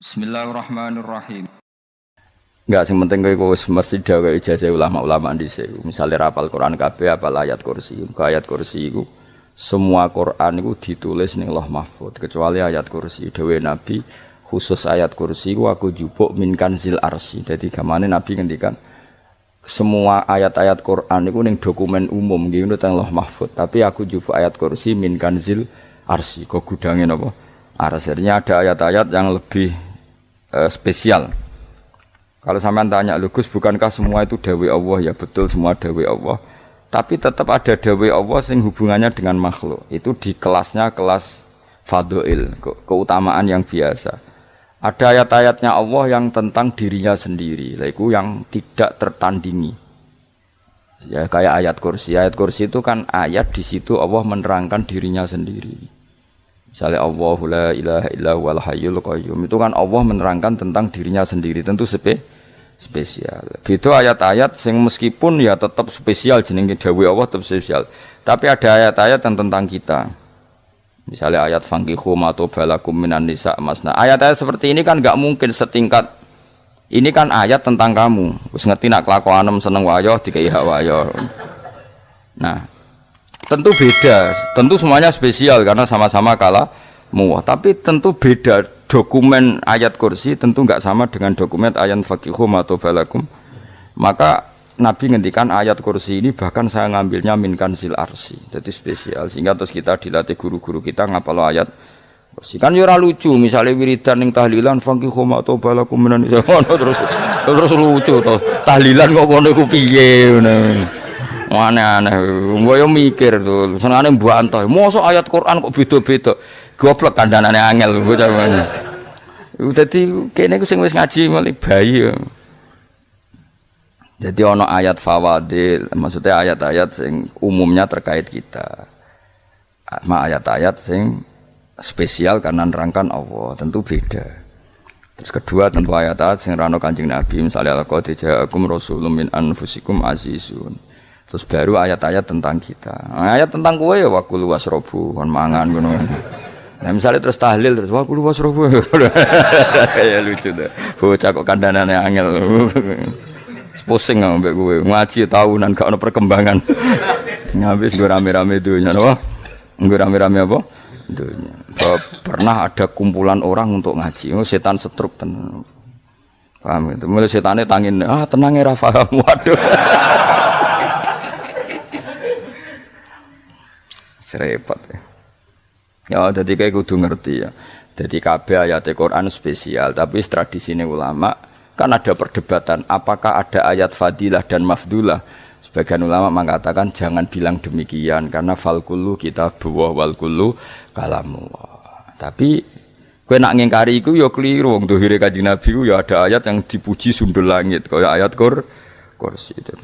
Bismillahirrahmanirrahim. Enggak, sing penting kowe wis mesti gawe ijazah ulama-ulama dhisik. Misale rapal Quran kabeh apal ayat kursi. Ayat kursi iku semua Quran iku ditulis ning Lauh Mahfuz kecuali ayat kursi. Dewe Nabi khusus ayat kursi iku aku jupuk min kanzil arsy. Dadi gamane Nabi ngendikan semua ayat-ayat Quran iku ning dokumen umum nggih ngono teng Lauh Mahfuz. Tapi aku jupuk ayat kursi min kanzil arsy. Kok gudange napa? Arsy-nya ada ayat-ayat yang lebih spesial. Kalau sampean tanya, Gus, bukankah semua itu dawai Allah? Ya betul, semua dawai Allah. Tapi tetap ada dawai Allah sing hubungannya dengan makhluk. Itu di kelasnya kelas fadhil, keutamaan yang biasa. Ada ayat-ayatnya Allah yang tentang dirinya sendiri, itu yang tidak tertandingi. Ya kayak ayat kursi. Ayat kursi itu kan ayat di situ Allah menerangkan dirinya sendiri. Misalnya Allahu la ilaha illa huwal hayyul qayyum, itu kan Allah menerangkan tentang dirinya sendiri, tentu spesial. Itu ayat-ayat yang meskipun ya tetap spesial jenenge dawuh Allah tetap spesial. Tapi ada ayat-ayat yang tentang kita. Misalnya ayat fankihu ma tobalakum minan nisa masna. Ayat-ayat seperti ini kan enggak mungkin setingkat. Ini kan ayat tentang kamu. Wis ngerti nak kelakuanem seneng wayo dikai hak wayo. Nah, tentu beda, tentu semuanya spesial karena sama-sama kalah muwah. Tapi tentu beda dokumen ayat kursi, tentu enggak sama dengan dokumen ayat faqihu matobalakum. Maka Nabi ngendikan ayat kursi ini bahkan saya ngambilnya min kanzil arsy, jadi spesial. Sehingga terus kita dilatih guru-guru kita ngapal ayat kursi. Kan ora lucu, misalnya wiridan ning tahlilan faqihu matobalakum menan terus lucu to. Tahlilan kok ngono iku piye ngono. Aneh-aneh, gue yang mikir tuh, senangnya mbantah. Masa ayat Quran kok beda-beda, goblok kandhanane angel, gue cuman. Jadi kayaknya gue wis ngaji malah bayi. Jadi ono ayat fawadil, maksudnya ayat-ayat yang umumnya terkait kita. Ayat-ayat yang spesial karena nerangkan Allah, tentu beda. Terus kedua tentu ayat-ayat yang rano Kanjeng Nabi, misalnya laqad ja'akum rasulun min anfusikum azizun. Terus baru ayat-ayat tentang kita. Ayat tentang kowe ya waqulu wasrobu kon mangan ngono. Nah misalnya terus tahlil terus waqulu wasrobu. Ya lucu tuh. Bocah kok kandhanane angel. Pusing ambek kowe. Ngaji tahunan gak ono perkembangan. Ngabis nggo rame-rame dunya napa? Nggo rame-rame apa? Dunya. Pernah ada kumpulan orang untuk ngaji. Oh, setan setruk tenan. Paham itu. Mulai setane tangin, tenang ya ra paham. Waduh. Repot ya. Ya jadi kayak kudu ngerti ya. Jadi kabeh ayat Quran spesial, tapi tradisi ulama kan ada perdebatan apakah ada ayat fadilah dan mafdulah. Sebagian ulama mengatakan jangan bilang demikian karena fal kullu kitabullah wal kullu kalamullah. Tapi kowe nak ngingkari iku ya keliru. Wong dohire Kanjeng Nabi ku ya ada ayat yang dipuji sundul langit kaya ayat kursi.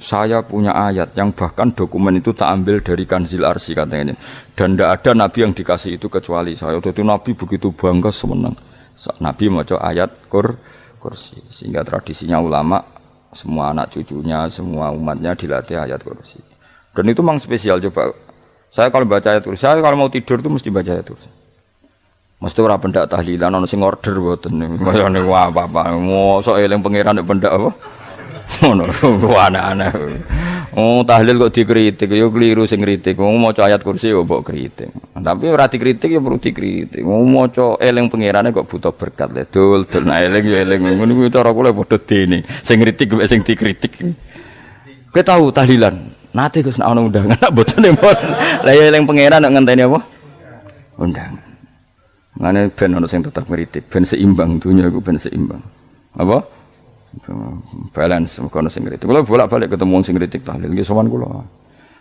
Saya punya ayat yang bahkan dokumen itu tak ambil dari kanzil arsy katanya ini. Dan tidak ada nabi yang dikasih itu kecuali saya. Itu nabi begitu bangga semenang. Nabi maca ayat kursi. Sehingga tradisinya ulama semua anak cucunya, semua umatnya dilatih ayat kursi. Dan itu memang spesial. Coba saya kalau baca ayat kursi, saya kalau mau tidur itu mesti baca ayat kursi. Mesti ora pendak tahlilan ono sing order mboten. Kaya niku apa-apa. Mosok eling pangeran nek pendak apa? Ngono aneh-aneh. Oh tahlil kok dikritik ya keliru sing kritik. Wong maca ayat kursi ya mbok kritik. Tapi ora dikritik ya perlu dikritik. Wong maca eling pangerane kok butuh berkat le. Dul nah eling ya eling. Ngono kuwi cara kula padha dene. Sing kritik mek sing dikritik. Kowe tahu tahlilan? Nate Gus nek ana undangan nak mboten mboten. Lah ya eling pangeran nek ngenteni apa? Undangan. Ngene ben ana sing tetep kritik, ben seimbang dunya iku ben seimbang. Apa? Balance kono sing kritik. Kalau bolak-balik ketemu wong sing kritik tahlil nggih sowan kula.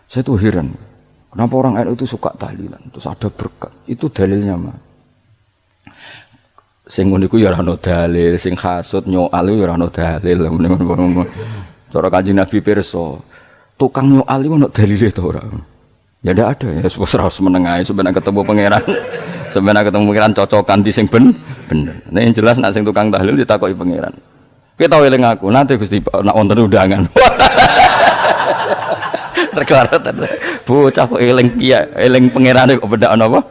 Saya tuh heran. Kenapa orang NU itu suka tahlilan? Terus ada berkat. Itu dalilnya mah. Sing ngono iku ya ora ono dalil, sing hasud nyoal ya ora ono dalil. Cara Kanjeng Nabi pirsa, tukang nyoal iku ono dalile to ora? Ya ndak ada ya, wis ora meneng ae sebenarnya ketemu pangeran. Sebenarnya ketemu pangeran cocokan di sing bener. Nah yang jelas nek sing tukang tahlil ditakoki pangeran. Kita tahu eling aku, nanti Gusti nak wonten undangan. Terklarat bocah kok eling iya, eling pangerane kok beda apa?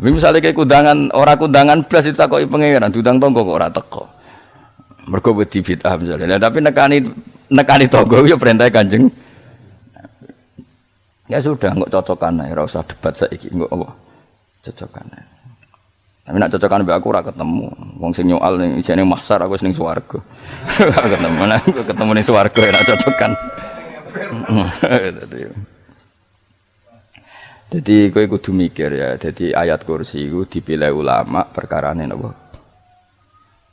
Misalnya kayak kundangan blas itu takoki pangeran, diundang tonggo kok ora teko. Mergo wedi bid'ah misalnya. Tapi nekani tonggo ya perintah Kanjeng. Ya sudah, nggak cocokan ae, ora usah debat saiki, nggak apa. Cocokan ae. Tapi nak cocokan mbek aku ora ketemu. Wong sing nyoal ning isine mahsyar aku wis ning swarga. Ketemu ning swarga ora cocokan. Jadi kowe kudu mikir ya. Jadi ayat kursi itu dipilih ulama perkarane napa?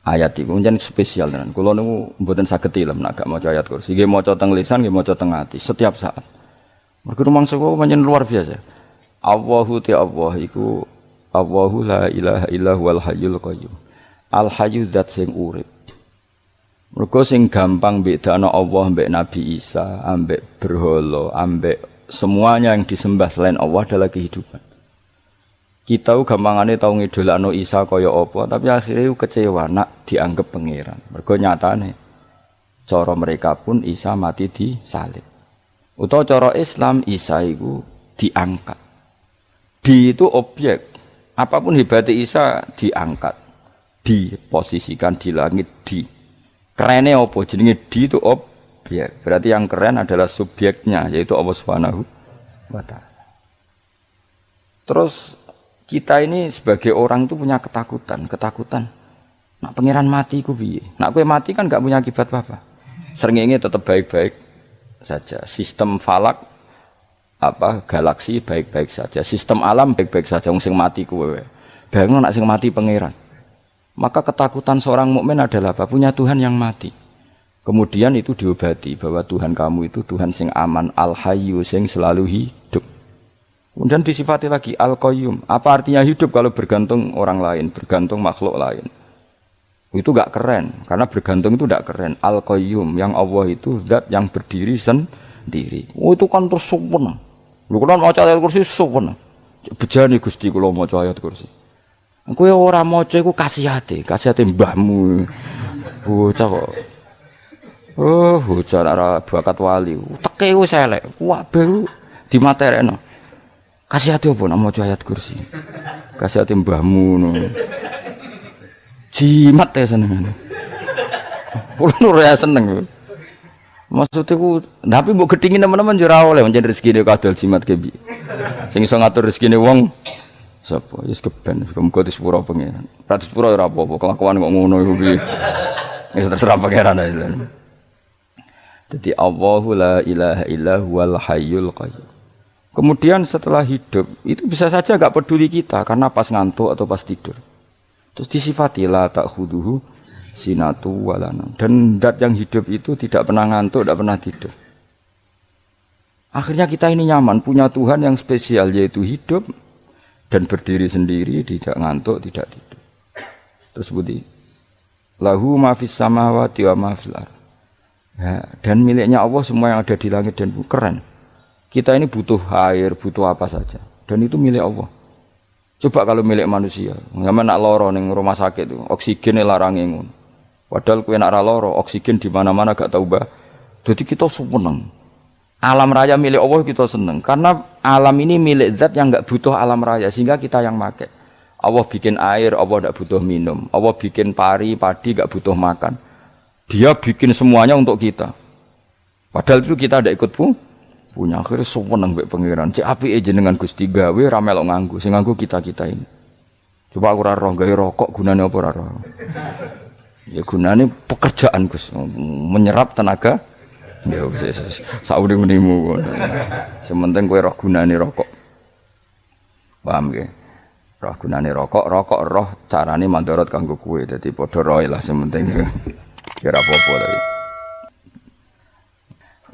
Ayat iku njen spesial tenan. Kula niku mboten saged ilem nek gak maca ayat kursi. Nggih maca teng lisan, nggih maca teng ati setiap saat. Mergo mangsa kok pancen luar biasa. Allahu ta Allah iku Allahu la ilaha illa huwal hayyul qayyum. Al hayyu zat sing urip. Mergo sing gampang bedakno Allah mbek Nabi Isa, ambek berhala, ambek semuanya yang disembah selain Allah adalah kehidupan. Kita gampangane tau ngidolakno Isa kaya apa, tapi akhirnya kecewa nak dianggap pangeran. Mergo nyatane cara mereka pun Isa mati disalib. Utawa cara Islam Isa iku diangkat. Di itu objek. Apapun hebatnya Isa diangkat, diposisikan di langit di. Kerennya apa? Jenenge di itu objek. Berarti yang keren adalah subjeknya, yaitu Allah Subhanahu wa Ta'ala. Terus kita ini sebagai orang itu punya ketakutan. Nak pangeran mati ku piye? Nak kowe mati kan gak punya akibat apa-apa. Srengenge tetap baik-baik saja. Sistem falak galaksi baik-baik saja. Sistem alam baik-baik saja. Wong sing mati kuwe. Bayangno nak sing mati pangeran. Maka ketakutan seorang mukmin adalah apa? Punya Tuhan yang mati. Kemudian itu diobati bahwa Tuhan kamu itu Tuhan sing aman, al-hayyu sing selalu hidup. Kemudian disifati lagi al-qayyum. Apa artinya hidup kalau bergantung orang lain, bergantung makhluk lain? Itu gak keren, karena bergantung itu gak keren. Al-qayyum, yang Allah itu zat yang berdiri sendiri. Oh itu kan terus sempurna. Lu kan mau ayat kursi sempurna. Bejane Gusti kula maca ayat kursi. Kowe ora maca iku kasihate mbahmu. Bocah kok. Oh, bocah ora bakat wali. Teke wis elek. Wah, baru dimaterekno. Kasihate opo nek maca ayat kursi? Kasihate mbahmu ngono. Jimat ya seneng. Kulo ora seneng. Maksudku tapi mbok gedhingi teman-teman yo ora oleh pancen rezekine kadol jimat ke piye. Sing iso ngatur rezekine wong sapa? Wis keben, muga disepuro pangeran. Ratus pura ora apa-apa, kelakuan kok ngono iku piye. Wis terserah pangeran ae. Jadi Allahu la ilaha illa huwal hayyul qayyum. Kemudian setelah hidup itu bisa saja enggak peduli kita karena pas ngantuk atau pas tidur. Terus disifati la ta'khuduhu sinatu walana. Dan zat yang hidup itu tidak pernah ngantuk, tidak pernah tidur. Akhirnya kita ini nyaman, punya Tuhan yang spesial yaitu hidup dan berdiri sendiri, tidak ngantuk, tidak tidur. Terus budi lahu ma fis samawati wa ma fil ardh. Ya, dan miliknya Allah semua yang ada di langit dan bumi. Keren. Kita ini butuh air, butuh apa saja. Dan itu milik Allah. Coba kalau milik manusia, nggak nak loro ning rumah sakit itu, oksigen larang ngono. Padahal kowe nak ra loro, oksigen di mana-mana gak tahu bah. Jadi kita seneng. Alam raya milik Allah kita seneng karena alam ini milik zat yang enggak butuh alam raya sehingga kita yang pakai. Allah bikin air, Allah enggak butuh minum. Allah bikin padi enggak butuh makan. Dia bikin semuanya untuk kita. Padahal itu kita ndak ikut punya. Akhirnya seneng mbek pangeran. Cek apike jenengan Gusti gawe ra melok nganggo. Sing nganggo kita-kita ini. Coba aku ora roh gawe rokok gunane apa ora roh. Ya gunane pekerjaan Gus, menyerap tenaga. Ya wis saurip-uripmu. Sementing kowe roh gunane rokok. Paham nggih? Roh gunane rokok roh carane mandorot kanggo kowe. Dadi padha roe lah sementing. Ya ora apa-apa tapi.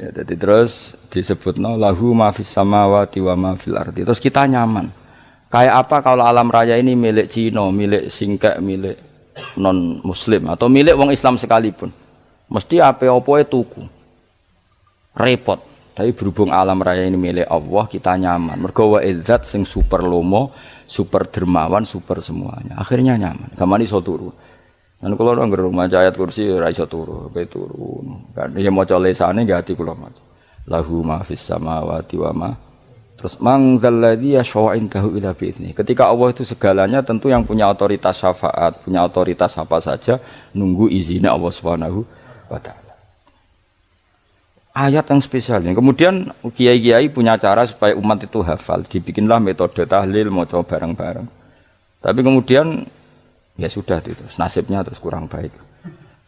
Ya jadi terus disebutno lahu ma fis samawati wa ma fil ardi. Terus kita nyaman. Kayak apa kalau alam raya ini milik Cina, milik Singkek, milik non muslim atau milik wong Islam sekalipun. Mesti apa-apa tuku. Repot. Tapi berhubung alam raya ini milik Allah, kita nyaman. Mergo wa izzat sing super lomo, super dermawan, super semuanya. Akhirnya nyaman. Gamane iso turu. Dan kalau orang gerung maca ayat kursi ora iso turu, pe turun. Kan ya maca lesane nggih ati kula maca. Lahu ma fis samawati wa ma Terus man dzalladzi yashfa'u indahu illa bi'idznih. Ketika Allah itu segalanya, tentu yang punya otoritas syafaat, punya otoritas apa saja nunggu izinnya Allah Subhanahu wa taala. Ayat yang spesial ini. Kemudian kiai-kiai punya cara supaya umat itu hafal, dibikinlah metode tahlil mau coba bareng-bareng. Tapi kemudian ya sudah itu, nasibnya terus kurang baik.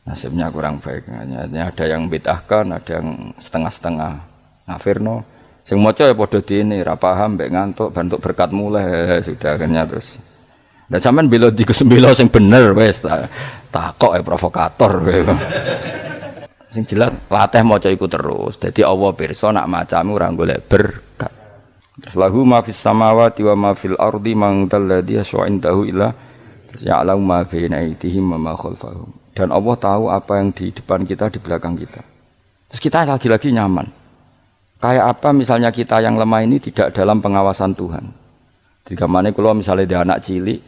Nasibnya kurang baik. Hanya ada yang bid'ahkan, ada yang setengah-setengah ngafirno. Sing maca ya padha dene, ra paham mbek ngantuk, bentuk berkat mulai sudah akhirnya terus. Lah sampean bela di kesembelo sing bener wis takok provokator kowe. Sing jelas latih maca iku terus. Dadi Allah pirsa nak macamu ora golek berkat. Terus lahu ma fis samawati wa ma fil ardi man dalladhi yashfa'u indahu illa ya'lamu ma baina aydihim wa ma khalfahum. Dan Allah tahu apa yang di depan kita, di belakang kita. Terus kita lagi-lagi nyaman. Kayak apa misalnya kita yang lemah ini tidak dalam pengawasan Tuhan. Jika mana kalau misalnya dia anak cilik,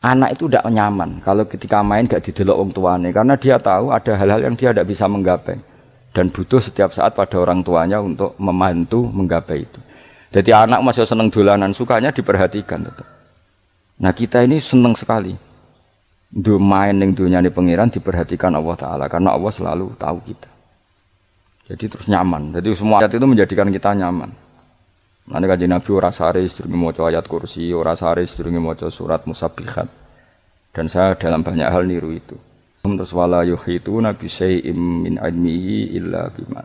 anak itu tidak nyaman kalau ketika main gak didelok wong tuane, karena dia tahu ada hal-hal yang dia tidak bisa menggapai dan butuh setiap saat pada orang tuanya untuk membantu menggapai itu. Jadi anak masih seneng dolanan, sukanya diperhatikan tetap. Nah kita ini seneng sekali. Main ning dunyane pangeran diperhatikan Allah Ta'ala, karena Allah selalu tahu kita. Jadi terus nyaman. Jadi semua ayat itu menjadikan kita nyaman. Nanti Kanjeng Nabi ora sare sedurunge maca ayat kursi, ora sare sedurunge maca surat Musabbihat. Dan saya dalam banyak hal niru itu. Terus wala yuhituna bi syai'im min ilmihi illa bima.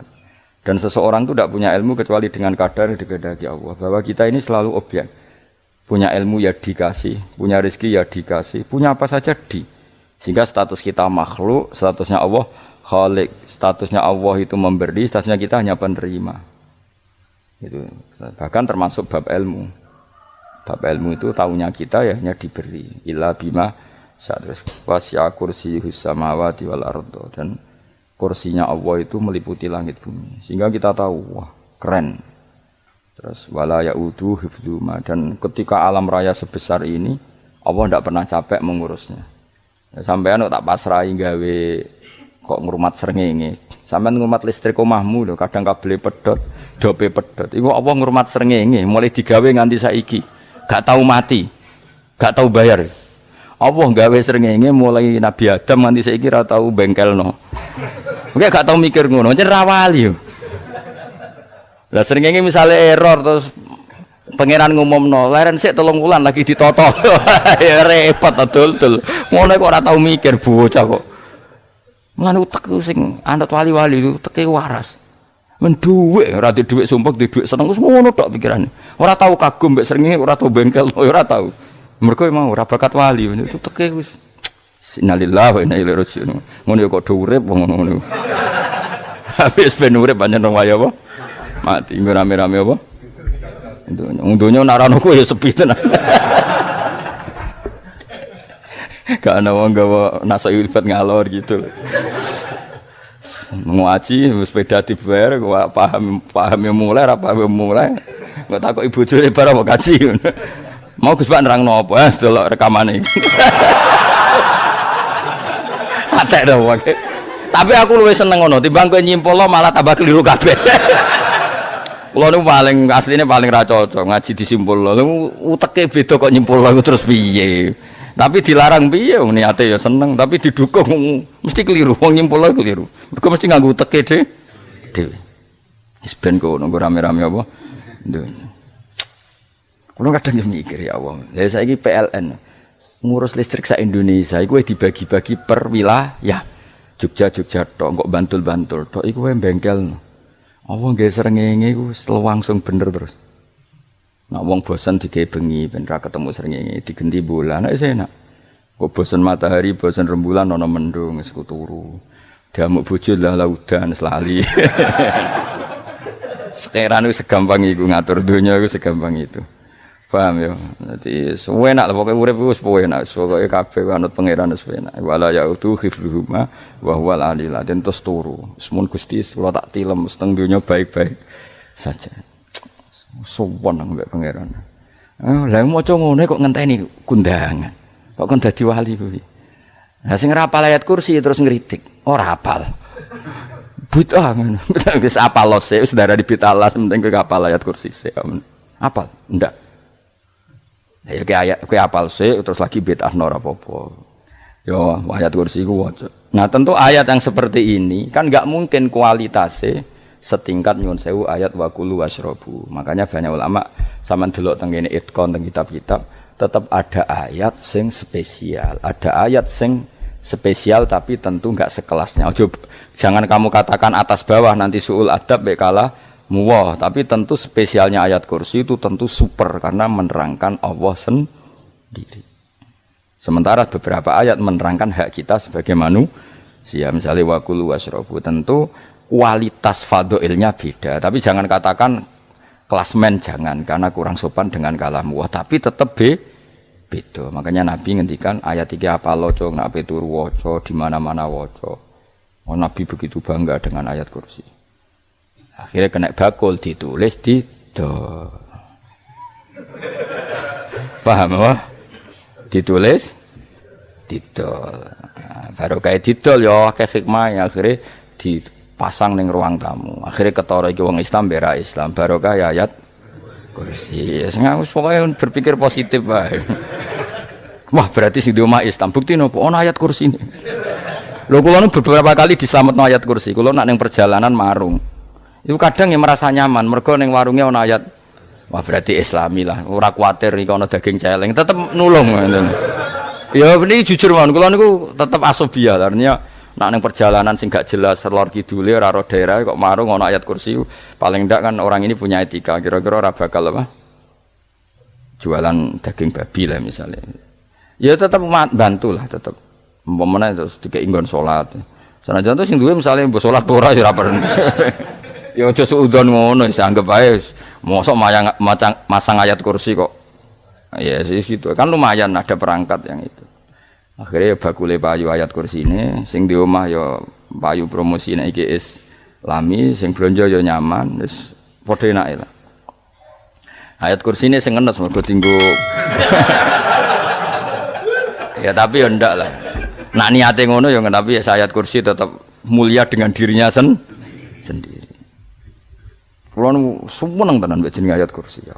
Dan seseorang itu tidak punya ilmu kecuali dengan kadar yang dikehendaki Allah. Bahwa kita ini selalu objek. Punya ilmu ya dikasih, punya rezeki ya dikasih, punya apa saja di. Sehingga status kita makhluk, statusnya Allah Khalik, statusnya Allah itu memberi, statusnya kita hanya penerima. Itu bahkan termasuk bab ilmu. Bab ilmu itu tahunya kita ya hanya diberi. Illa bima sadris wasi'a kursiyyus samawati wal ardo, dan kursinya Allah itu meliputi langit bumi. Sehingga kita tahu, wah, keren. Terus wala ya'udu hifdzuma, dan ketika alam raya sebesar ini Allah tidak pernah capek mengurusnya. Ya, sampean tak pasrahi gawe kok ngrumat srengenge. Sampeyan ngrumat listrik omahmu lho, kadang kabel pedhot, dope pedhot. Iku apa ngrumat srengenge mulai digawe nganti saiki. Gak tahu mati. Gak tahu bayar. Allah gawe srengenge mulai Nabi Adam nganti saiki ora tahu bengkelno. Oke gak tahu mikir ngono, jen ra wali yo. Lah srengenge misale error terus pangeran ngumumno, leren sik 3 wulan lagi ditoto. Ya repot dul-dul. Ngono kok ora tahu mikir bocah kok. Mulane utek sing anut wali-wali itu teke waras. Men dhuwit ora di dhuwit sumpek, di dhuwit seneng wis ngono tok pikirane. Ora tahu kagum mbek srengenge, ora tahu bengkel, ora tahu. Mergo mau ora bakat wali itu teke wis innalillahi wa inna ilaihi raji'un. Ngono kok do urip wong ngono. Habis ben urip pancen wong wae apa? Mati rame-rame apa? Donya nek ora ono kowe ya sepi tenan. Gak ada wong gawa nasa ilfat ngalor gitu. Ngaji sepeda dibayar, gua paham yang mulai, apa yang mulai. Nggak takut ibu juri barang mau kaji. Mau Gus Pak nerangno apa? Delok rekamane. Atek dah wae. Tapi aku luwih seneng ngono, timbang kowe nyimpulno malah tambah keliru kabeh. Kulo niku paling asline paling ra cocok ngaji disimpulno. Uteke beda kok nyimpulno terus piye? Tapi dilarang piye wong niate ya seneng, tapi didukung mesti keliru, wong nyimpulno keliru. Mergo mesti nganggo uteke dhewe. Wis ben kono rame-rame apa? Kulo kadang mikir ya Allah. Lah saiki PLN ngurus listrik sak Indonesia iku dibagi-bagi per wilayah. Jogja tok, kok Bantul tok iku wae bengkel. Apa nggih srengenge iku langsung bener terus. Nah wong bosan digawe bengi ben ra ketemu srengenge digenti bola. Nek enak. Kok bosan matahari, bosan rembulan ana mendung wis turu. Diamuk bojo lah laudan selali. Sekarang itu segampang iku ngatur dunia itu segampang itu. Paham ya? Jadi enak lah pokoknya urip wis enak, pokoke kabeh anut pangeran wis enak. Wala yautu khifruhuma wa huwal alil dan terus turu. Semun Gusti kula tak tilem seteng dunia baik-baik saja. Sowan nang mbek pangeran. Lah maca ngene kok ngenteni kundangan. Kok kon dadi wali kuwi. Lah sing rapal ayat kursi terus ngritik. Ora hafal. Buta ngono. Wis apal lose wis darah di bitalas penting kowe hafal ayat kursi sik. Apal? Ndak. Ya kayak apal sih terus lagi bid'ah ora apa-apa. Yo ayat kursi ku waca. Nah, tentu ayat yang seperti ini kan enggak mungkin kualitasnya setingkat nyuwun sewu ayat wa kulu wasrobu. Makanya banyak ulama sampean delok teng kene itqon teng kitab-kitab tetap ada ayat sing spesial. Ada ayat sing spesial tapi tentu enggak sekelasnya. Jangan kamu katakan atas bawah nanti suul adab baik kalah muwah, tapi tentu spesialnya ayat kursi itu tentu super karena menerangkan Allah sendiri. Sementara beberapa ayat menerangkan hak kita sebagai manusia, misalnya wa kulu wasrobu, tentu kualitas fadhilnya beda. Tapi jangan katakan klasmen, jangan, karena kurang sopan dengan kalam wah, tapi tetap beda. Makanya Nabi ngendikan ayat 3 apa loco nak turu waca di mana-mana waca. Oh, Nabi begitu bangga dengan ayat kursi. Akhirnya kena bakul ditulis di do. Paham apa? Ditulis didol. Nah, baru kayak didol ya akeh hikmah akhirnya dipasang ning ruang tamu. Akhirnya ketara iki wong Islam bera Islam barokah ya ayat kursi. Wis pokoke berpikir positif wae. Wah, berarti sing di omah Islam bukti nopo ono ayat kursi ini. Lho kula nu beberapa kali diselametno ayat kursi. Kula nak ning perjalanan marung. Itu kadang yang merasa nyaman mergo ning warungnya ono ayat. Wah, berarti Islami lah. Ora kuwatir iki ono daging celeng, tetep nulung ngoten. Ya ini jujur mawon, kula niku tetep asobia, artinya nak ning perjalanan sing gak jelas lor kidule ora ro daerah kok marung ana ayat kursi, paling ndak kan orang ini punya etika, kira-kira ora bakal apa? Jualan daging babi lah misalnya. Ya tetep bantu lah tetep. Umpamane terus dikek nggon salat. Sanajan to sing duwe misale mbok salat ora ya ora perlu. Ya aja suudon ngono, wis anggap ae mosok masang ayat kursi kok. Ya sih gitu kan lumayan ada perangkat yang itu. Akhirnya bakule payu ayat kursi ini, sing di omah ya payu promosi nek iki Islami, sing blonjo ya nyaman, wis padha enake lah. Ayat kursi ini sing ngenes mergo tinggo. Ya tapi ya ndak lah. Nak niate ngono ya tapi ya ayat kursi tetap mulia dengan dirinya sendiri. Kulo seneng tenan mbek jeneng ayat kursi ya.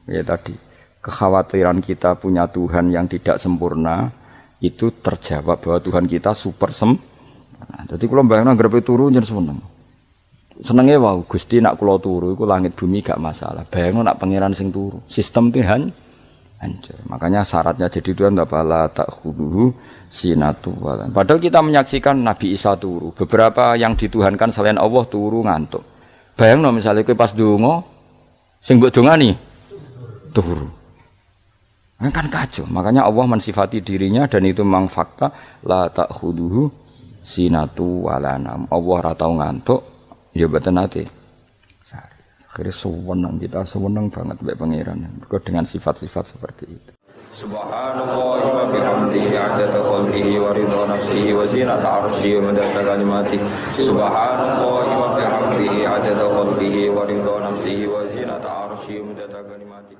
Ya tadi kekhawatiran kita punya Tuhan yang tidak sempurna itu terjawab bahwa Tuhan kita super sempurna. Jadi kalau bayangkan grepe turu njen seneng. Senenge wae Gusti nak kula turu iku langit bumi gak masalah. Bayangno nak pangeran sing turu, sistem Tuhan hancur. Makanya syaratnya jadi Tuhan bala takhuduhu sinatu walan. Padahal kita menyaksikan Nabi Isa turu. Beberapa yang dituhankan selain Allah turu ngantuk. Bayangno misalnya kowe pas donga sing mbok dongani turu. Kan kacau, makanya Allah mensifati dirinya dan itu memang fakta la ta'khuduhu sinatu walanam. Allah ora tau ngantuk, ya mboten nate. Akhirnya sewenang kita sewenang banget mbek pangeran dengan sifat-sifat seperti itu. Subhanallah wa bihamdihi 'adada khalqihi wa ridha nafsihi wa zinata 'arsyihi wa midada kalimatihi. Subhanallah wa bihamdihi 'adada khalqihi wa ridha nafsihi wa zinata 'arsyihi wa midada kalimatihi.